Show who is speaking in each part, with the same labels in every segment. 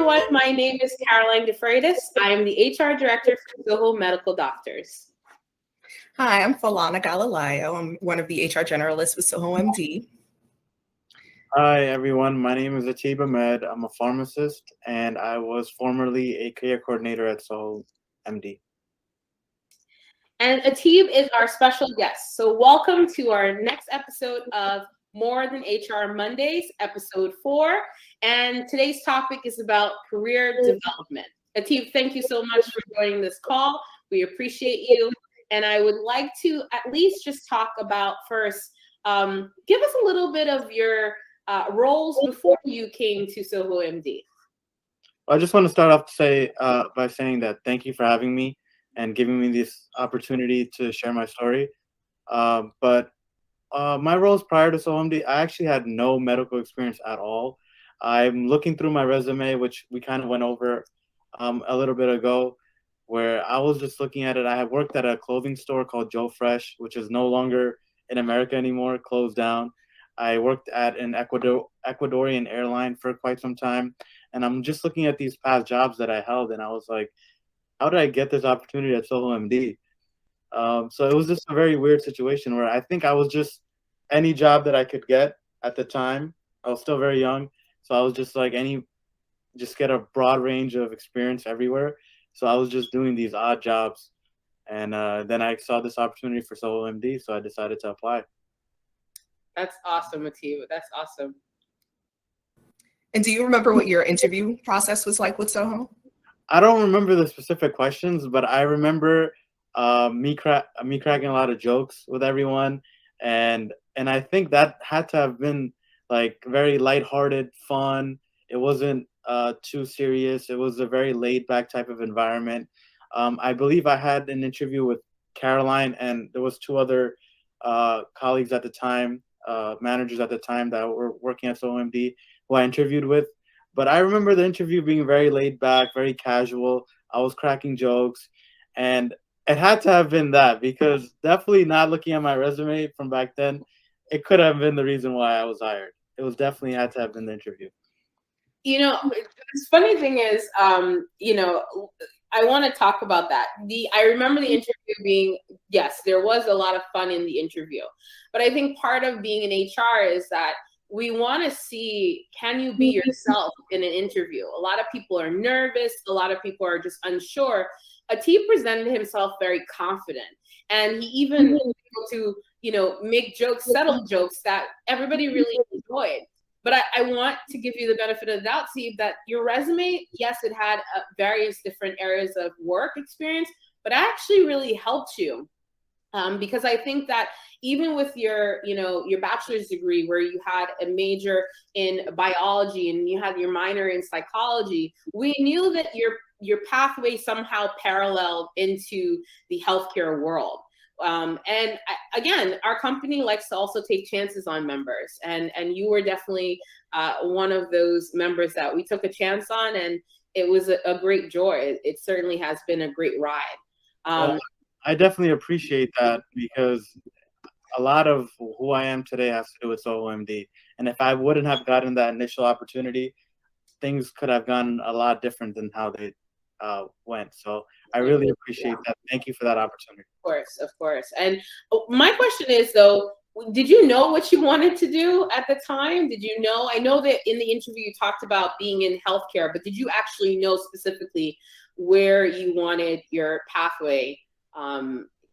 Speaker 1: everyone. My name is Caroline DeFreitas. I am the HR Director for Soho Medical Doctors.
Speaker 2: Hi, I'm Falana Galileo. I'm one of the HR generalists with SohoMD.
Speaker 3: Hi, everyone. My name is Ateeb Ahmed. I'm a pharmacist, and I was formerly a care coordinator at SohoMD.
Speaker 1: And Ateeb is our special guest. So welcome to our next episode of More Than HR Mondays, episode 4. And today's topic is about career development. Ateeb, thank you so much for joining this call. We appreciate you. And I would like to at least just talk about first, give us a little bit of your roles before you came to SohoMD.
Speaker 3: I just want to start off by saying that thank you for having me and giving me this opportunity to share my story. But my roles prior to SohoMD, I actually had no medical experience at all. I'm looking through my resume, which we kind of went over a little bit ago, where I was just looking at it. I had worked at a clothing store called Joe Fresh, which is no longer in America anymore, closed down. I worked at an Ecuadorian airline for quite some time. And I'm just looking at these past jobs that I held, and I was like, how did I get this opportunity at SohoMD? So it was just a very weird situation where I think I was just any job that I could get at the time. I was still very young. So I was just like just get a broad range of experience everywhere. So I was just doing these odd jobs. And then I saw this opportunity for SohoMD, so I decided to apply.
Speaker 1: That's awesome, Ateeb. That's awesome.
Speaker 2: And do you remember what your interview process was like with Soho?
Speaker 3: I don't remember the specific questions, but I remember me cracking a lot of jokes with everyone, and I think that had to have been like very lighthearted, fun. It wasn't too serious. It was a very laid back type of environment. I believe I had an interview with Caroline, and there was 2 other colleagues at the time, managers at the time that were working at SohoMD who I interviewed with. But I remember the interview being very laid back, very casual. I was cracking jokes, and it had to have been that, because definitely not looking at my resume from back then, it could have been the reason why I was hired. It was definitely had to have been the interview.
Speaker 1: You know, the funny thing is, I want to talk about that. I remember the interview being, yes, there was a lot of fun in the interview, but I think part of being in HR is that we want to see, can you be yourself in an interview? A lot of people are nervous. A lot of people are just unsure. Ateeb presented himself very confident, and he even was able to, make jokes, subtle jokes that everybody really enjoyed. But I want to give you the benefit of the doubt, Steve, that your resume, yes, it had various different areas of work experience, but actually really helped you. Because I think that even with your bachelor's degree, where you had a major in biology and you had your minor in psychology, we knew that your pathway somehow paralleled into the healthcare world. Again, our company likes to also take chances on members, and you were definitely one of those members that we took a chance on, and it was a great joy. It certainly has been a great ride.
Speaker 3: I definitely appreciate that, because a lot of who I am today has to do with SohoMD. And if I wouldn't have gotten that initial opportunity, things could have gone a lot different than how they went. So I really appreciate that. Thank you for that opportunity.
Speaker 1: Of course. And my question is, though, did you know what you wanted to do at the time? Did you know? I know that in the interview you talked about being in healthcare, but did you actually know specifically where you wanted your pathway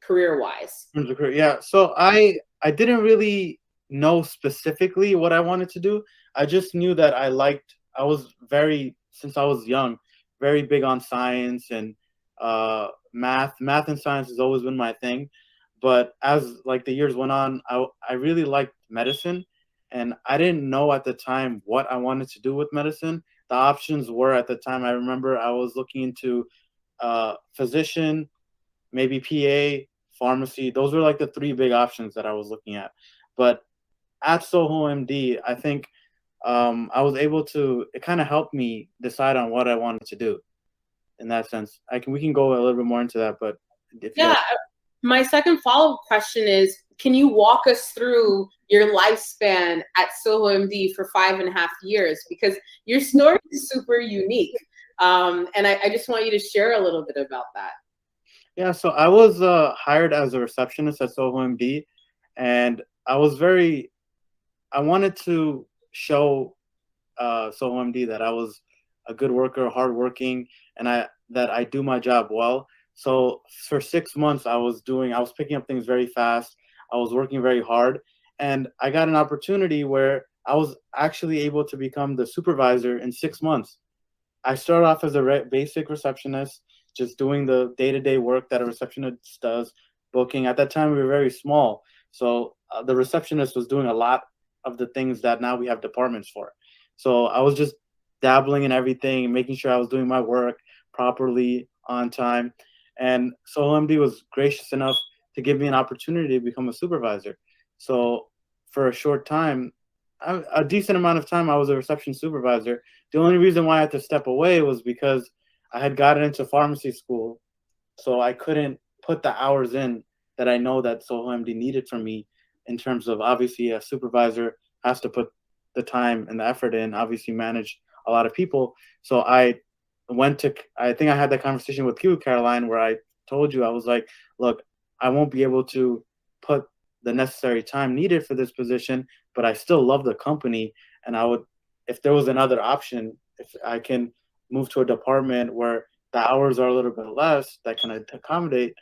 Speaker 1: career-wise?
Speaker 3: Yeah, so I didn't really know specifically what I wanted to do. I just knew that since I was young, very big on science and math. Math and science has always been my thing. But as like the years went on, I really liked medicine, and I didn't know at the time what I wanted to do with medicine. The options were at the time, I remember I was looking into physician, maybe PA, pharmacy. Those were like the 3 big options that I was looking at. But at SohoMD, I think I was able to, it kind of helped me decide on what I wanted to do in that sense. We can go a little bit more into that, but
Speaker 1: My second follow-up question is, can you walk us through your lifespan at SohoMD for 5.5 years? Because your story is super unique. And I just want you to share a little bit about that.
Speaker 3: Yeah, so I was hired as a receptionist at SohoMD, and I wanted to show SohoMD that I was a good worker, hardworking, and that I do my job well. So for 6 months, I was picking up things very fast. I was working very hard, and I got an opportunity where I was actually able to become the supervisor in 6 months. I started off as a basic receptionist, just doing the day-to-day work that a receptionist does, booking. At that time, we were very small, so the receptionist was doing a lot of the things that now we have departments for. So I was just dabbling in everything, making sure I was doing my work properly on time. And so OMD was gracious enough to give me an opportunity to become a supervisor. So for a short time, a decent amount of time, I was a reception supervisor. The only reason why I had to step away was because I had gotten into pharmacy school, so I couldn't put the hours in that I know that SohoMD needed from me, in terms of, obviously a supervisor has to put the time and the effort in, obviously manage a lot of people. So I think I had that conversation with you, Caroline, where I told you, I was like, look, I won't be able to put the necessary time needed for this position, but I still love the company. And I would, if there was another option, if I can move to a department where the hours are a little bit less, that can accommodate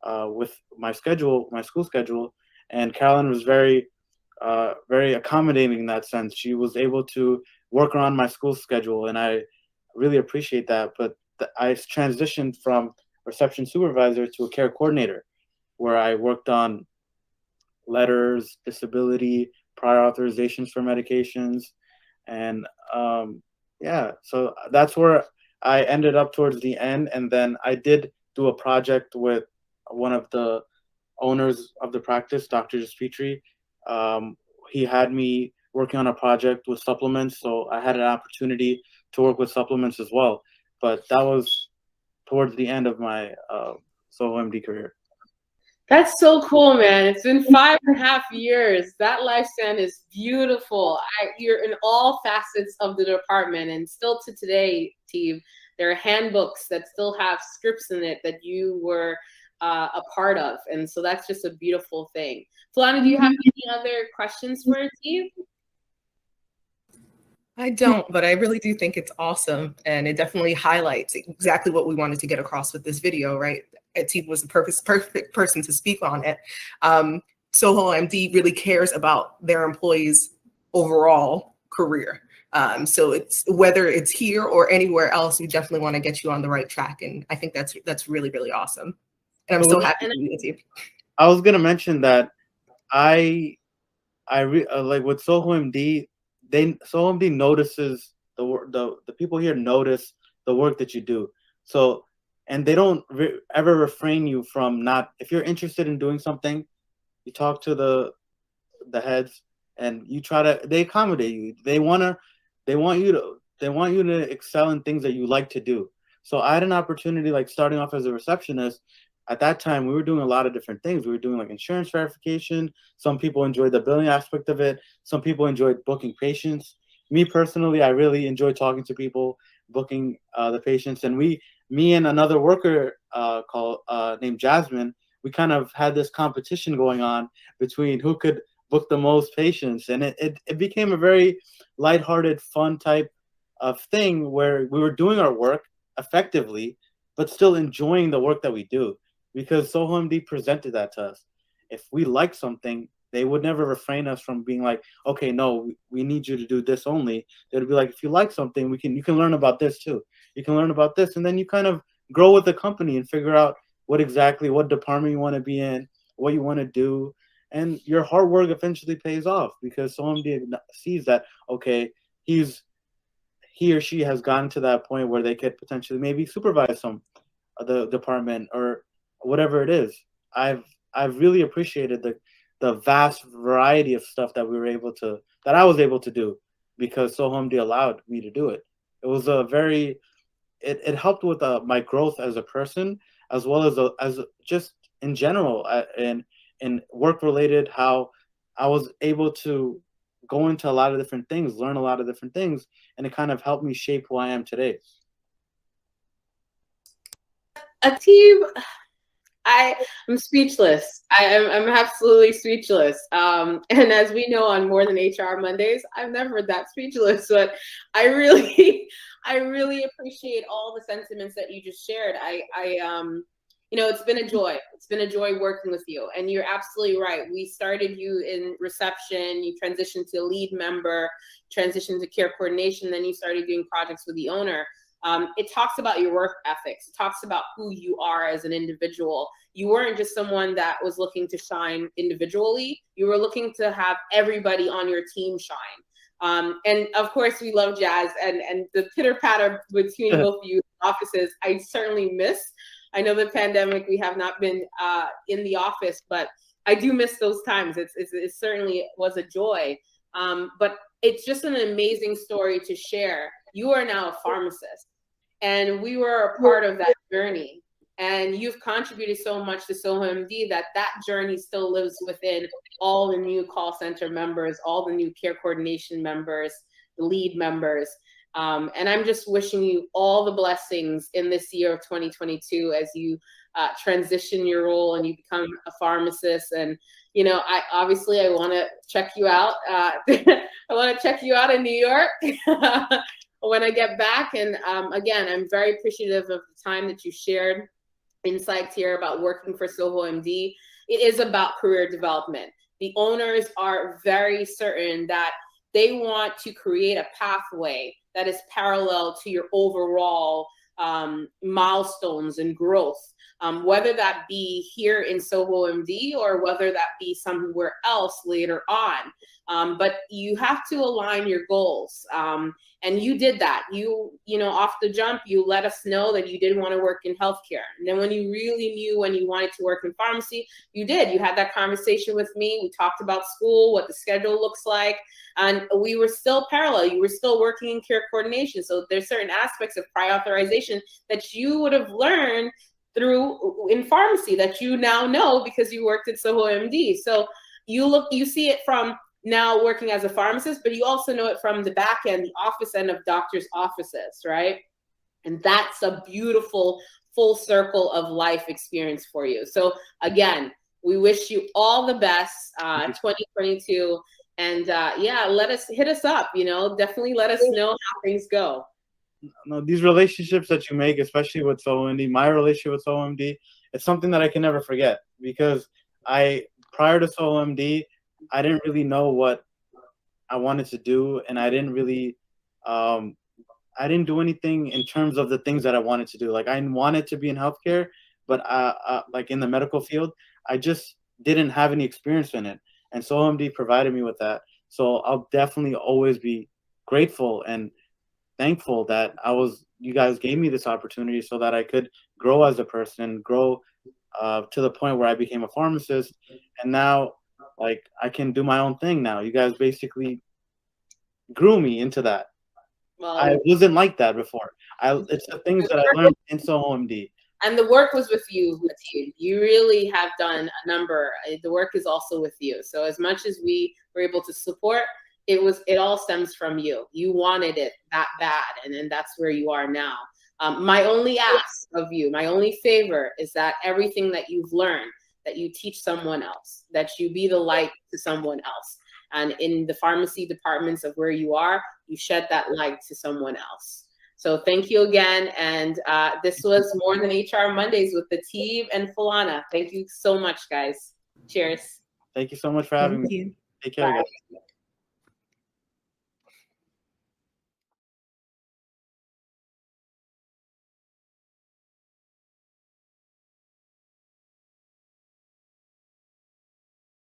Speaker 3: with my schedule, my school schedule. And Caroline was very accommodating in that sense. She was able to work around my school schedule, and I really appreciate that. But I transitioned from reception supervisor to a care coordinator, where I worked on letters, disability, prior authorizations for medications, and yeah, so that's where I ended up towards the end. And then I did do a project with one of the owners of the practice, Dr. Jaspitri. He had me working on a project with supplements, so I had an opportunity to work with supplements as well. But that was towards the end of my SohoMD career.
Speaker 1: That's so cool, man. It's been 5.5 years. That lifespan is beautiful. You're in all facets of the department, and still to today, Ateeb, there are handbooks that still have scripts in it that you were a part of, and so that's just a beautiful thing. Falana, do you have any other questions for Ateeb?
Speaker 2: I don't, but I really do think it's awesome, and it definitely highlights exactly what we wanted to get across with this video, right? Ateeb was the perfect person to speak on it. SohoMD really cares about their employees' overall career. So it's whether it's here or anywhere else, we definitely want to get you on the right track, and I think that's really, really awesome. And I'm so happy for you, Ateeb.
Speaker 3: I was gonna mention that like with SohoMD, SohoMD notices the people here notice the work that you do. So, and they don't ever refrain you from not, if you're interested in doing something, you talk to the heads, and they accommodate you. They want you to excel in things that you like to do. So I had an opportunity, like starting off as a receptionist. At that time, we were doing a lot of different things. We were doing like insurance verification. Some people enjoyed the billing aspect of it. Some people enjoyed booking patients. Me personally, I really enjoyed talking to people, booking the patients. And me and another worker named Jasmine, we kind of had this competition going on between who could book the most patients. And it became a very lighthearted, fun type of thing where we were doing our work effectively, but still enjoying the work that we do. Because SohoMD presented that to us. If we like something, they would never refrain us from being like, okay, no, we need you to do this only. They'd be like, if you like something, you can learn about this too. You can learn about this, and then you kind of grow with the company and figure out what department you want to be in, what you want to do, and your hard work eventually pays off, because SohoMD sees that, okay, he or she has gotten to that point where they could potentially maybe supervise the department or whatever it is. I've really appreciated the vast variety of stuff that I was able to do, because SohoMD allowed me to do it. It was it helped with my growth as a person, as well as just in general, and work related, how I was able to go into a lot of different things, learn a lot of different things, and it kind of helped me shape who I am today.
Speaker 1: Ateeb, I'm speechless. I'm absolutely speechless. And as we know on More Than HR Mondays, I'm never that speechless. But I really, I really appreciate all the sentiments that you just shared. You know, it's been a joy. It's been a joy working with you. And you're absolutely right. We started you in reception. You transitioned to lead member, transitioned to care coordination. Then you started doing projects with the owner. It talks about your work ethics. It talks about who you are as an individual. You weren't just someone that was looking to shine individually. You were looking to have everybody on your team shine. And of course, we love jazz, and the pitter patter between both of you offices, I certainly miss. I know the pandemic, we have not been in the office, but I do miss those times. It certainly was a joy. But it's just an amazing story to share. You are now a pharmacist, and we were a part of that journey. And you've contributed so much to SohoMD that journey still lives within all the new call center members, all the new care coordination members, the lead members. And I'm just wishing you all the blessings in this year of 2022 as you transition your role and you become a pharmacist. And, you know, I want to check you out. I want to check you out in New York when I get back. And again, I'm very appreciative of the time that you shared insights here about working for SohoMD. It is about career development. The owners are very certain that they want to create a pathway that is parallel to your overall milestones and growth, whether that be here in SohoMD or whether that be somewhere else later on. But you have to align your goals. And you did that. You know, off the jump, you let us know that you didn't want to work in healthcare. And then when you really knew when you wanted to work in pharmacy, you did. You had that conversation with me. We talked about school, what the schedule looks like, and we were still parallel. You were still working in care coordination. So there's certain aspects of prior authorization that you would have learned in pharmacy that you now know because you worked at SohoMD. So you see it from now working as a pharmacist, but you also know it from the back end, the office end of doctors' offices, right? And that's a beautiful full circle of life experience for you. So again, we wish you all the best, 2022. And yeah, hit us up, you know, definitely let us know how things go.
Speaker 3: No, these relationships that you make, especially with SohoMD, my relationship with SohoMD, it's something that I can never forget, because prior to SohoMD, I didn't really know what I wanted to do, and I didn't really, I didn't do anything in terms of the things that I wanted to do. Like, I wanted to be in healthcare, but like in the medical field, I just didn't have any experience in it. And SohoMD provided me with that. So I'll definitely always be grateful and thankful that you guys gave me this opportunity so that I could grow as a person, grow to the point where I became a pharmacist. And now, like, I can do my own thing now. You guys basically grew me into that. Well, I wasn't like that before. It's the things that I learned in SohoMD.
Speaker 1: And the work was with you, Ateeb. You really have done a number. The work is also with you. So as much as we were able to support, it all stems from you. You wanted it that bad, and then that's where you are now. My only ask of you, my only favor, is that everything that you've learned, that you teach someone else, that you be the light to someone else. And in the pharmacy departments of where you are, you shed that light to someone else. So thank you again. And this was More Than HR Mondays with Ateeb and Fulana. Thank you so much, guys. Cheers.
Speaker 3: Thank you so much for having me. Take care, guys.